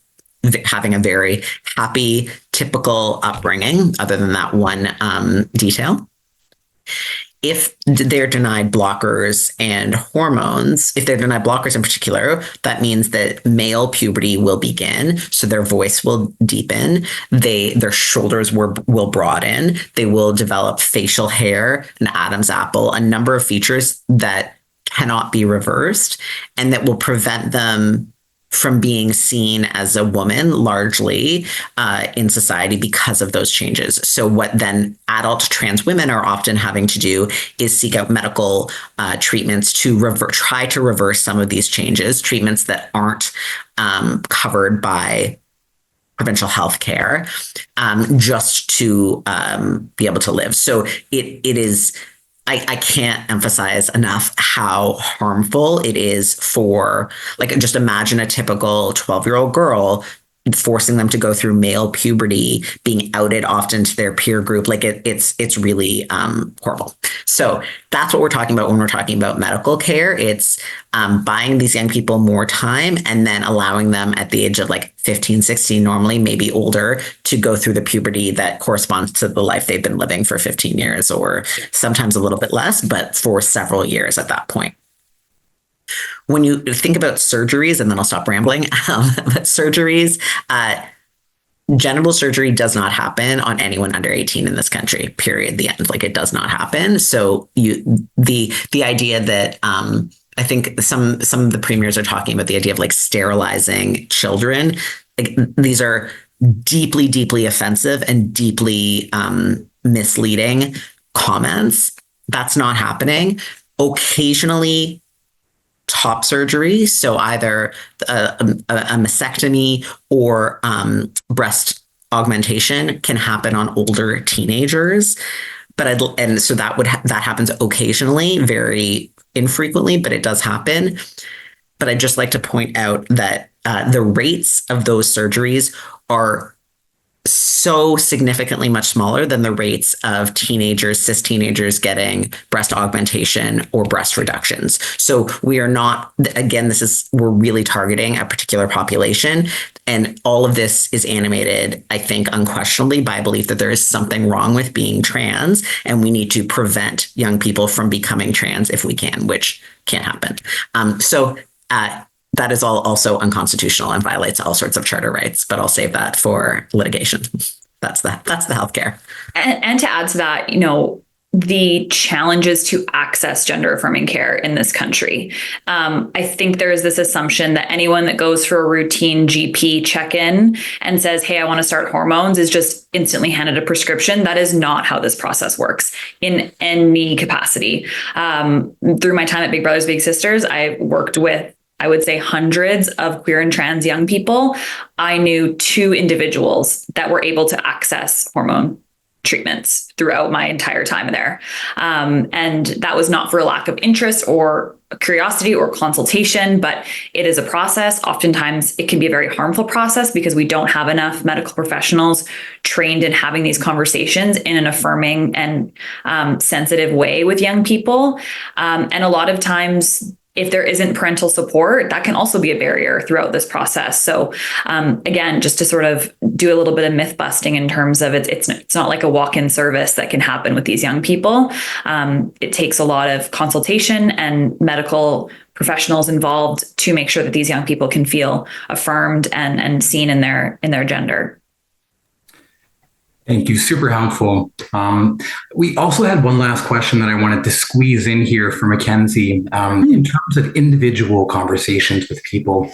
having a very happy, typical upbringing, other than that one detail. If they're denied blockers and hormones, if they're denied blockers in particular, that means that male puberty will begin. So their voice will deepen. Their shoulders will broaden. They will develop facial hair, an Adam's apple, a number of features that cannot be reversed and that will prevent them from being seen as a woman largely in society because of those changes. So what then adult trans women are often having to do is seek out medical treatments to try to reverse some of these changes, treatments that aren't covered by provincial health care, just to be able to live. So it is, I can't emphasize enough how harmful it is for, like, just imagine a typical 12-year-old girl, forcing them to go through male puberty, being outed often to their peer group. Like it's really horrible. So that's what we're talking about when we're talking about medical care. It's buying these young people more time and then allowing them at the age of like 15, 16, normally maybe older, to go through the puberty that corresponds to the life they've been living for 15 years, or sometimes a little bit less, but for several years at that point. When you think about surgeries, and then I'll stop rambling, but surgeries, genital surgery does not happen on anyone under 18 in this country, period, the end. Like, it does not happen. So the idea that I think some of the premiers are talking about the idea of like sterilizing children. Like, these are deeply, deeply offensive and deeply misleading comments. That's not happening. Occasionally, top surgery, so either a mastectomy or breast augmentation, can happen on older teenagers, so that happens occasionally, very infrequently, but it does happen. But I'd just like to point out that the rates of those surgeries are so significantly much smaller than the rates of cis teenagers getting breast augmentation or breast reductions. So we are not, again, we're really targeting a particular population. And all of this is animated, I think, unquestionably by a belief that there is something wrong with being trans, and we need to prevent young people from becoming trans if we can, which can't happen. That is all also unconstitutional and violates all sorts of charter rights, but I'll save that for litigation. That's the healthcare. And to add to that, the challenges to access gender affirming care in this country. I think there is this assumption that anyone that goes for a routine GP check-in and says, hey, I want to start hormones, is just instantly handed a prescription. That is not how this process works in any capacity. Through my time at Big Brothers Big Sisters, I worked with, I would say, hundreds of queer and trans young people. I knew 2 individuals that were able to access hormone treatments throughout my entire time there. And that was not for a lack of interest or curiosity or consultation, but it is a process. Oftentimes it can be a very harmful process because we don't have enough medical professionals trained in having these conversations in an affirming and sensitive way with young people. And a lot of times, if there isn't parental support, that can also be a barrier throughout this process. So again, just to sort of do a little bit of myth busting in terms of it's not like a walk-in service that can happen with these young people. It takes a lot of consultation and medical professionals involved to make sure that these young people can feel affirmed and seen in their gender. Thank you. Super helpful. We also had one last question that I wanted to squeeze in here for Mackenzie. In terms of individual conversations with people,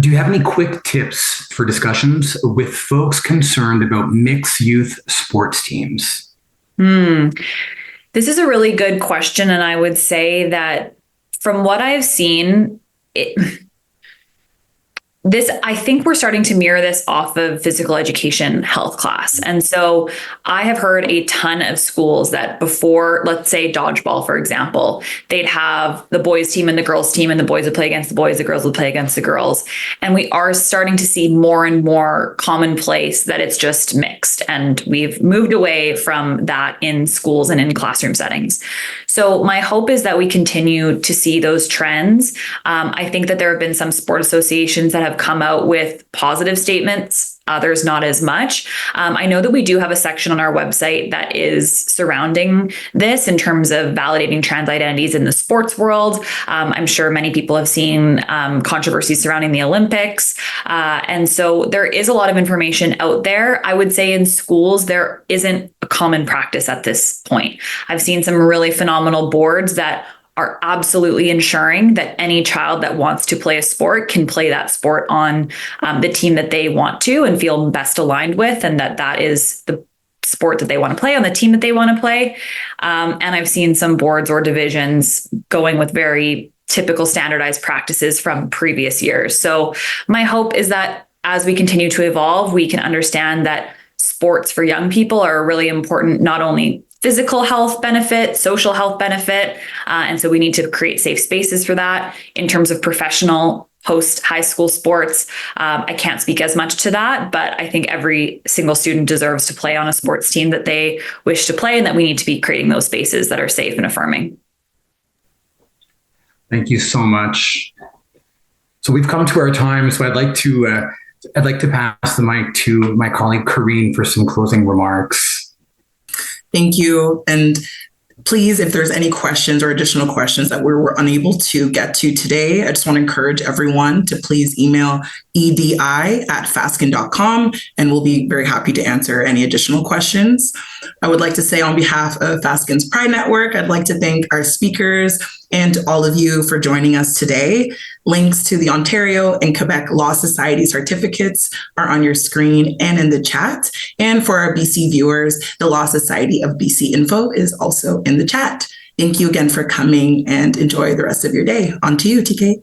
do you have any quick tips for discussions with folks concerned about mixed youth sports teams? This is a really good question. And I would say that from what I've seen, I think we're starting to mirror this off of physical education health class. And so I have heard a ton of schools that before, let's say dodgeball, for example, they'd have the boys team and the girls team, and the boys would play against the boys, the girls would play against the girls. And we are starting to see more and more commonplace that it's just mixed. And we've moved away from that in schools and in classroom settings. So my hope is that we continue to see those trends. I think that there have been some sport associations that have come out with positive statements, others not as much. I know that we do have a section on our website that is surrounding this in terms of validating trans identities in the sports world. I'm sure many people have seen controversies surrounding the Olympics. And so there is a lot of information out there. I would say in schools, there isn't a common practice at this point. I've seen some really phenomenal boards that are absolutely ensuring that any child that wants to play a sport can play that sport on the team that they want to and feel best aligned with, and that is the sport that they want to play on the team that they want to play. And I've seen some boards or divisions going with very typical standardized practices from previous years. So my hope is that as we continue to evolve, we can understand that sports for young people are a really important, not only physical health benefit, social health benefit. And so we need to create safe spaces for that. In terms of professional post-high school sports, I can't speak as much to that, but I think every single student deserves to play on a sports team that they wish to play, and that we need to be creating those spaces that are safe and affirming. Thank you so much. So we've come to our time, so I'd like to pass the mic to my colleague Karine for some closing remarks. Thank you. And please, if there's any questions or additional questions that we were unable to get to today, I just want to encourage everyone to please email edi@fasken.com, and we'll be very happy to answer any additional questions. I would like to say on behalf of Fasken's Pride Network, I'd like to thank our speakers and all of you for joining us today. Links to the Ontario and Quebec Law Society certificates are on your screen and in the chat. And for our BC viewers, the Law Society of BC info is also in the chat. Thank you again for coming, and enjoy the rest of your day. On to you, TK.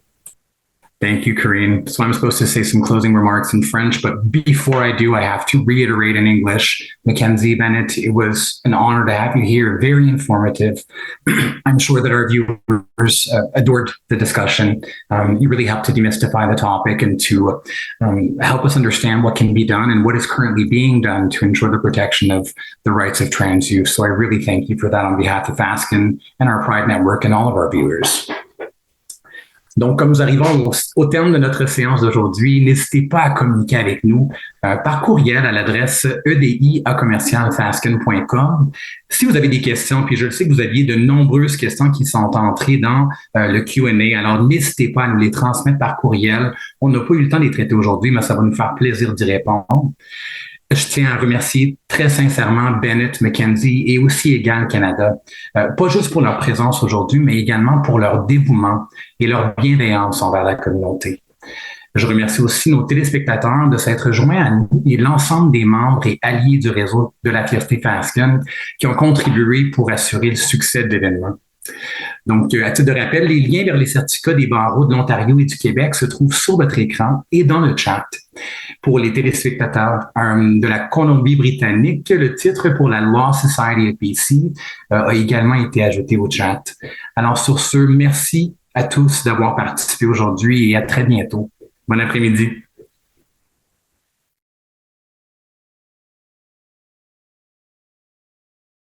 Thank you, Karine. So I'm supposed to say some closing remarks in French, but before I do, I have to reiterate in English. Mackenzie, Bennett, it was an honor to have you here. Very informative. I'm sure that our viewers adored the discussion. You really helped to demystify the topic and to help us understand what can be done and what is currently being done to ensure the protection of the rights of trans youth. So I really thank you for that on behalf of Fasken and our Pride Network and all of our viewers. Donc, comme nous arrivons au terme de notre séance d'aujourd'hui, n'hésitez pas à communiquer avec nous par courriel à l'adresse edi@fasken.com. Si vous avez des questions, puis je sais que vous aviez de nombreuses questions qui sont entrées dans le Q&A, alors n'hésitez pas à nous les transmettre par courriel. On n'a pas eu le temps de les traiter aujourd'hui, mais ça va nous faire plaisir d'y répondre. Je tiens à remercier très sincèrement Bennett, Mackenzie et aussi Egale Canada, pas juste pour leur présence aujourd'hui, mais également pour leur dévouement et leur bienveillance envers la communauté. Je remercie aussi nos téléspectateurs de s'être joints à nous et l'ensemble des membres et alliés du réseau de la Fierté Fasken qui ont contribué pour assurer le succès de l'événement. Donc, à titre de rappel, les liens vers les certificats des barreaux de l'Ontario et du Québec se trouvent sur votre écran et dans le chat. Pour les téléspectateurs de la Colombie-Britannique, le titre pour la Law Society of BC a également été ajouté au chat. Alors, sur ce, merci à tous d'avoir participé aujourd'hui et à très bientôt. Bon après-midi.